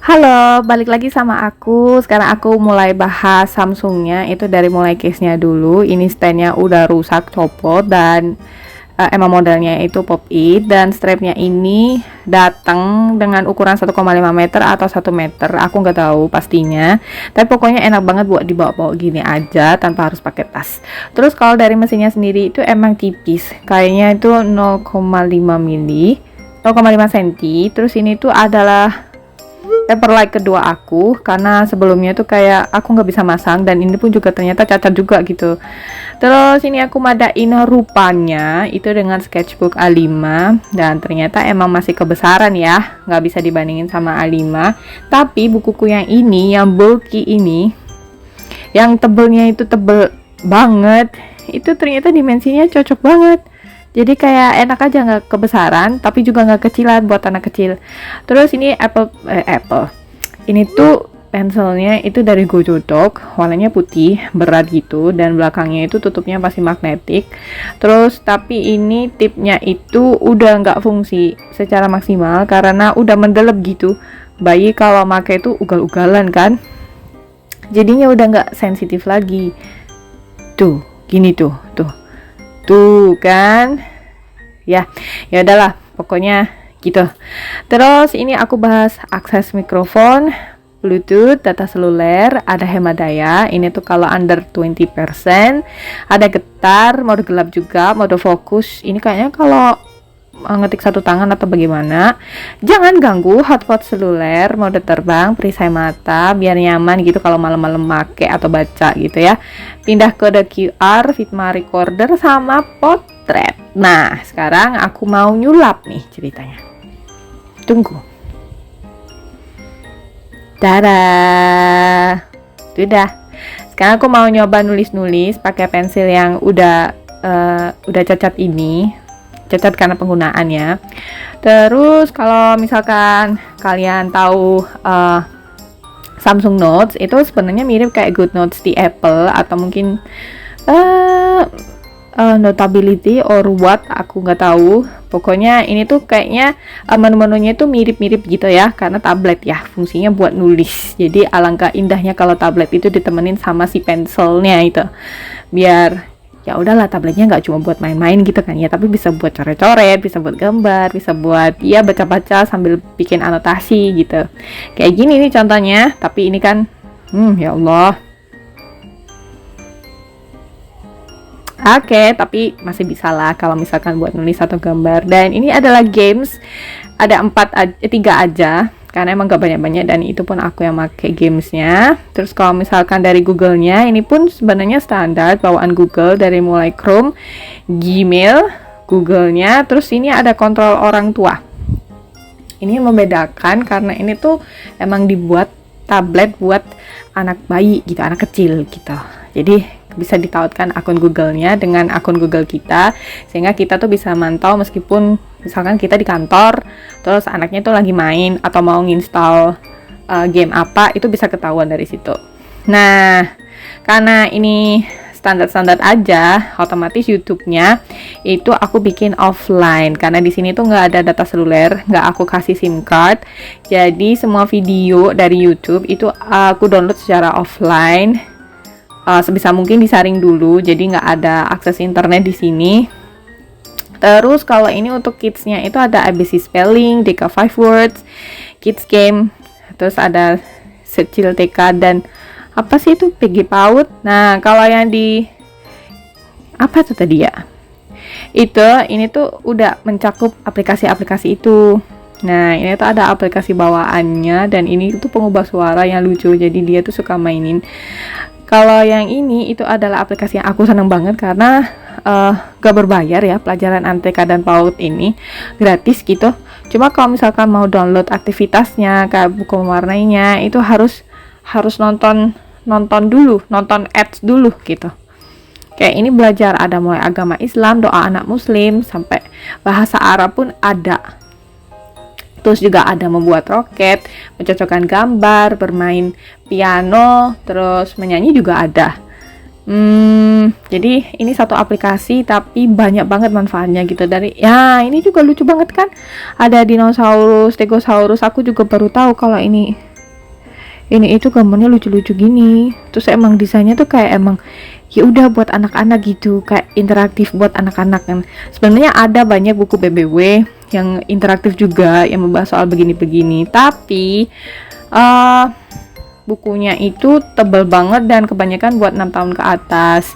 Halo, balik lagi sama aku. Sekarang aku mulai bahas Samsungnya. Itu dari mulai case-nya dulu. Ini stand-nya udah rusak, copot, dan emang modelnya itu pop-it. Dan strapnya ini datang dengan ukuran 1,5 meter atau 1 meter. Aku nggak tahu pastinya. Tapi pokoknya enak banget buat dibawa-bawa gini aja tanpa harus pakai tas. Terus kalau dari mesinnya sendiri itu emang tipis. Kayaknya itu 0,5 mili. 0,5 cm. Terus ini tuh adalah Paperlike kedua aku, karena sebelumnya tuh kayak aku nggak bisa masang, dan ini pun juga ternyata cacat juga gitu. Terus ini aku madain rupanya itu dengan sketchbook A5, dan ternyata emang masih kebesaran ya, nggak bisa dibandingin sama A5. Tapi bukuku yang ini, yang bulky ini, yang tebelnya itu tebel banget, itu ternyata dimensinya cocok banget. Jadi kayak enak aja, nggak kebesaran tapi juga nggak kecilan buat anak kecil. Terus ini Apple. Ini tuh pensilnya itu dari Gojodoc, warnanya putih, berat gitu, dan belakangnya itu tutupnya pasti magnetik. Terus tapi ini tipnya itu udah nggak fungsi secara maksimal karena udah mendelep gitu. Bayi kalau pakai itu ugal-ugalan kan. Jadinya udah nggak sensitif lagi. Tuh, gini tuh. Tuh kan, ya udahlah, pokoknya gitu. Terus ini aku bahas akses mikrofon, Bluetooth, data seluler, ada hemat daya. Ini tuh kalau under 20%, ada getar, mode gelap juga, mode fokus. Ini kayaknya kalau ngetik satu tangan atau bagaimana. Jangan ganggu hotspot seluler, mode terbang, perisai mata biar nyaman gitu kalau malam-malam make atau baca gitu ya. Pindah kode QR, Fitma recorder sama potret. Nah, sekarang aku mau nyulap nih ceritanya. Tunggu. Dadah. Sudah. Sekarang aku mau nyoba nulis-nulis pakai pensil yang udah cacat ini. Cacat karena penggunaannya. Terus kalau misalkan kalian tahu Samsung Notes, itu sebenarnya mirip kayak Good Notes di Apple, atau mungkin Notability or what, aku nggak tahu. Pokoknya ini tuh kayaknya menu-menunya itu mirip-mirip gitu ya, karena tablet ya, fungsinya buat nulis. Jadi alangkah indahnya kalau tablet itu ditemenin sama si pensilnya itu, biar ya udahlah, tabletnya nggak cuma buat main-main gitu kan ya, tapi bisa buat coret-coret, bisa buat gambar, bisa buat ya baca-baca sambil bikin anotasi gitu. Kayak gini nih contohnya, tapi ini kan ya Allah. Oke, tapi masih bisa lah kalau misalkan buat nulis atau gambar. Dan ini adalah games, ada 3 aja, karena emang gak banyak-banyak, dan itu pun aku yang pakai gamesnya. Terus kalau misalkan dari Google-nya, ini pun sebenarnya standar bawaan Google, dari mulai Chrome, Gmail, Google-nya. Terus ini ada kontrol orang tua. Ini yang membedakan karena ini tuh emang dibuat tablet buat anak bayi gitu, anak kecil gitu. Jadi bisa ditautkan akun Google-nya dengan akun Google kita, sehingga kita tuh bisa mantau meskipun misalkan kita di kantor, terus anaknya tuh lagi main atau mau nginstal game apa, itu bisa ketahuan dari situ. Nah, karena ini standar-standar aja, otomatis YouTube-nya itu aku bikin offline, karena di sini tuh nggak ada data seluler, nggak aku kasih SIM card. Jadi semua video dari YouTube itu aku download secara offline. Sebisa mungkin disaring dulu, jadi nggak ada akses internet di sini. Terus kalau ini untuk kids-nya itu ada ABC spelling, DK 5 words, kids game, terus ada secil TK, dan apa sih itu, PG PAUD. Nah, kalau yang di apa itu tadi ya? Ini tuh udah mencakup aplikasi-aplikasi itu. Nah, ini tuh ada aplikasi bawaannya, dan ini tuh pengubah suara yang lucu, jadi dia tuh suka mainin. Kalau yang ini itu adalah aplikasi yang aku seneng banget karena gak berbayar ya, pelajaran TK dan PAUD ini gratis gitu. Cuma kalau misalkan mau download aktivitasnya kayak buku mewarnainya, itu harus nonton dulu, nonton ads dulu gitu. Kayak ini belajar ada mulai agama Islam, doa anak muslim, sampai bahasa Arab pun ada. Terus juga ada membuat roket, mencocokkan gambar, bermain piano, terus menyanyi juga ada. Jadi ini satu aplikasi tapi banyak banget manfaatnya gitu. Dari ya ini juga lucu banget kan, ada dinosaurus, stegosaurus. Aku juga baru tahu kalau ini ini itu gambarnya lucu-lucu gini. Terus emang desainnya tuh kayak emang ya udah buat anak-anak gitu, kayak interaktif buat anak-anak kan. Sebenarnya ada banyak buku BBW yang interaktif juga yang membahas soal begini-begini, tapi bukunya itu tebal banget dan kebanyakan buat 6 tahun ke atas.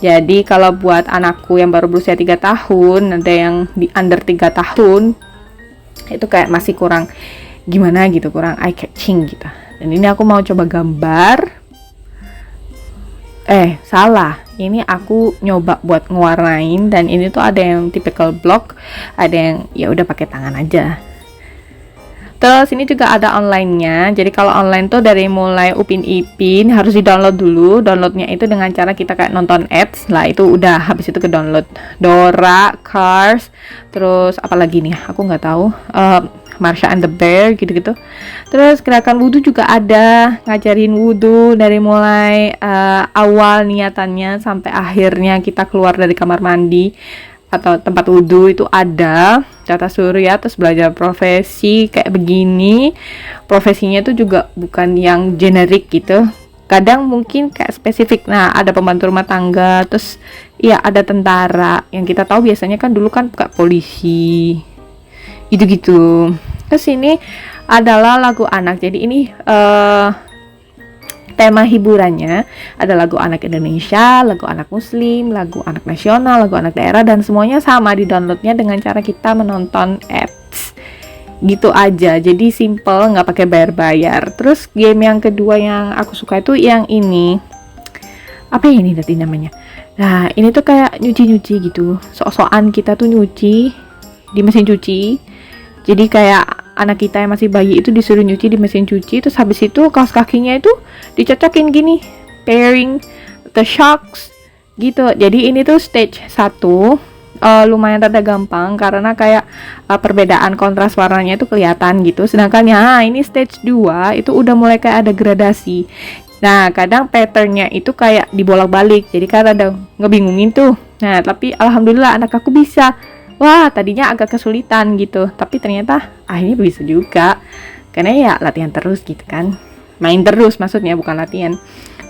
Jadi kalau buat anakku yang baru berusia 3 tahun, ada yang di under 3 tahun, itu kayak masih kurang gimana gitu, kurang eye catching gitu. Dan ini aku mau coba gambar. Salah. Ini aku nyoba buat ngewarnain, dan ini tuh ada yang typical block, ada yang ya udah pakai tangan aja. Terus ini juga ada online-nya. Jadi kalau online tuh dari mulai Upin Ipin harus di-download dulu. Downloadnya itu dengan cara kita kayak nonton ads. Lah itu udah, habis itu ke download. Dora, Cars, terus apa lagi nih? Aku nggak tahu. Marsha and the Bear gitu-gitu. Terus gerakan wudhu juga ada, ngajarin wudhu dari mulai awal niatannya sampai akhirnya kita keluar dari kamar mandi atau tempat wudhu itu ada. Tata surya, terus belajar profesi kayak begini. Profesinya itu juga bukan yang generik gitu. Kadang mungkin kayak spesifik. Nah, ada pembantu rumah tangga, terus ya ada tentara. Yang kita tahu biasanya kan dulu kan kayak polisi. Gitu-gitu. Terus ini adalah lagu anak. Jadi ini tema hiburannya ada lagu anak Indonesia, lagu anak Muslim, lagu anak nasional, lagu anak daerah, dan semuanya sama di downloadnya dengan cara kita menonton ads. Gitu aja. Jadi simple, nggak pakai bayar-bayar. Terus game yang kedua yang aku suka itu yang ini. Apa ya ini tadi namanya? Nah, ini tuh kayak nyuci-nyuci gitu. Sok-sokan kita tuh nyuci di mesin cuci. Jadi kayak anak kita yang masih bayi itu disuruh nyuci di mesin cuci, terus habis itu kaos kakinya itu dicocokin gini, pairing the shocks gitu. Jadi ini tuh stage 1 lumayan rada gampang karena kayak perbedaan kontras warnanya itu kelihatan gitu. Sedangkan ya ini stage 2 itu udah mulai kayak ada gradasi. Nah, kadang patternnya itu kayak dibolak-balik. Jadi kan ada ngebingungin tuh. Nah, tapi alhamdulillah anak aku bisa. Wah, tadinya agak kesulitan gitu, tapi ternyata akhirnya bisa juga. Karena ya latihan terus gitu kan. Main terus maksudnya, bukan latihan.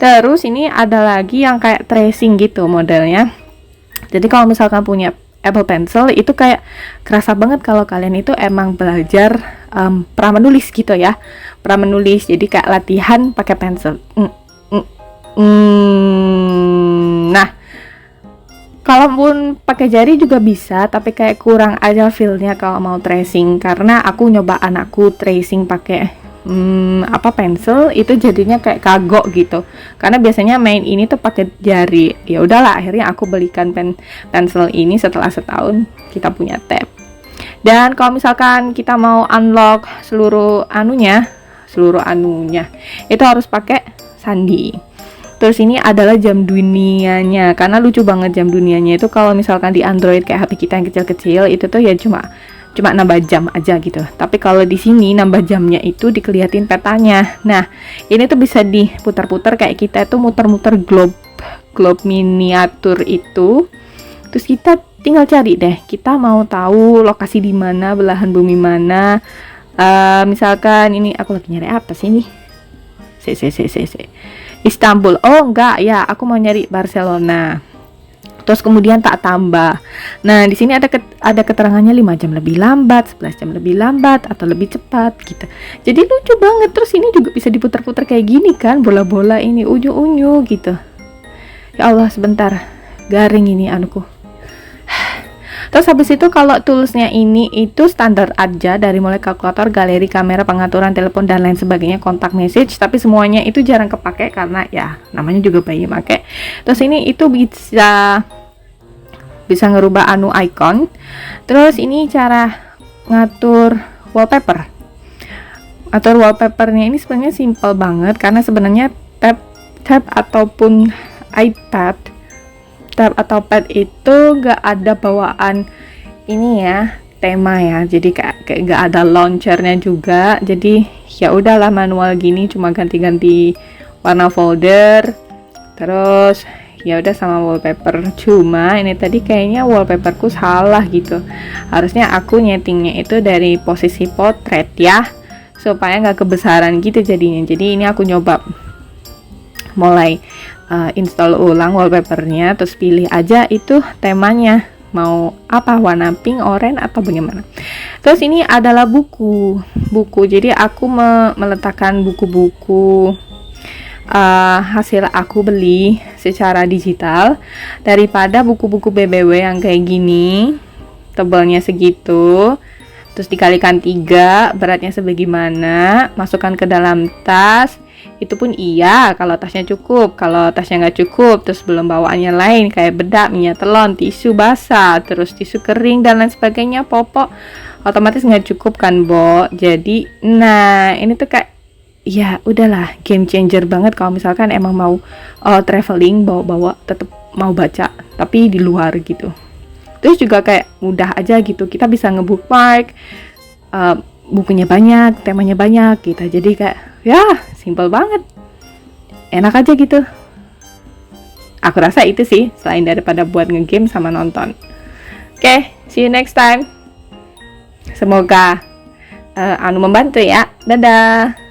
Terus ini ada lagi yang kayak tracing gitu modelnya. Jadi kalau misalkan punya Apple Pencil itu kayak kerasa banget kalau kalian itu emang belajar pra menulis gitu ya. Pra menulis, jadi kayak latihan pakai pensil. Nah, kalaupun pakai jari juga bisa, tapi kayak kurang aja feel-nya kalau mau tracing. Karena aku nyoba anakku tracing pakai pensil, itu jadinya kayak kagok gitu. Karena biasanya main ini tuh pakai jari. Ya udahlah, akhirnya aku belikan pensil ini setelah setahun kita punya tab. Dan kalau misalkan kita mau unlock seluruh anunya, itu harus pakai sandi. Terus ini adalah jam dunianya, karena lucu banget jam dunianya itu kalau misalkan di Android kayak HP kita yang kecil-kecil itu tuh ya cuma nambah jam aja gitu. Tapi kalau di sini nambah jamnya itu dikeliatin petanya. Nah, ini tuh bisa diputar-putar kayak kita tuh muter-muter globe miniatur itu. Terus kita tinggal cari deh, kita mau tahu lokasi di mana, belahan bumi mana. Misalkan ini aku lagi nyari apa sih ini? Istanbul. Oh enggak ya, aku mau nyari Barcelona. Terus kemudian tak tambah. Nah, di sini ada keterangannya 5 jam lebih lambat, 11 jam lebih lambat atau lebih cepat gitu. Jadi lucu banget. Terus ini juga bisa diputar-putar kayak gini kan, bola-bola ini unyu-unyu gitu. Ya Allah, sebentar. Garing ini anuku. Terus habis itu kalau toolsnya ini itu standar aja, dari mulai kalkulator, galeri, kamera, pengaturan telepon dan lain sebagainya, kontak message, tapi semuanya itu jarang kepake karena ya namanya juga bayi make. Terus ini itu bisa ngerubah icon. Terus ini cara ngatur wallpaper. Atur wallpapernya ini sebenarnya simple banget karena sebenarnya tab ataupun iPad, tab atau pad itu gak ada bawaan ini ya, tema ya. Jadi kayak gak ada launchernya juga. Jadi ya udahlah manual gini, cuma ganti-ganti warna folder. Terus ya udah sama wallpaper. Cuma ini tadi kayaknya wallpaperku salah gitu. Harusnya aku nyetingnya itu dari posisi portrait ya. supaya nggak kebesaran gitu jadinya. Jadi ini aku nyoba mulai install ulang wallpapernya, terus pilih aja itu temanya mau apa, warna pink, oranye atau bagaimana. Terus ini adalah buku. Jadi aku meletakkan buku-buku hasil aku beli secara digital daripada buku-buku BBW yang kayak gini, tebalnya segitu, terus dikalikan 3, beratnya sebagaimana, masukkan ke dalam tas. Itu pun iya kalau tasnya cukup. Kalau tasnya nggak cukup, terus belum bawaannya lain kayak bedak, minyak telon, tisu basah, terus tisu kering dan lain sebagainya, popok, otomatis nggak cukup kan, Bo. Jadi nah ini tuh kayak ya udahlah, game changer banget kalau misalkan emang mau traveling bawa tetap mau baca tapi di luar gitu. Terus juga kayak mudah aja gitu, kita bisa ngebookmark, bukunya banyak, temanya banyak gitu. Jadi kayak ya simple banget, enak aja gitu. Aku rasa itu sih, selain daripada buat ngegame sama nonton. Oke, see you next time. Semoga membantu ya. Dadah.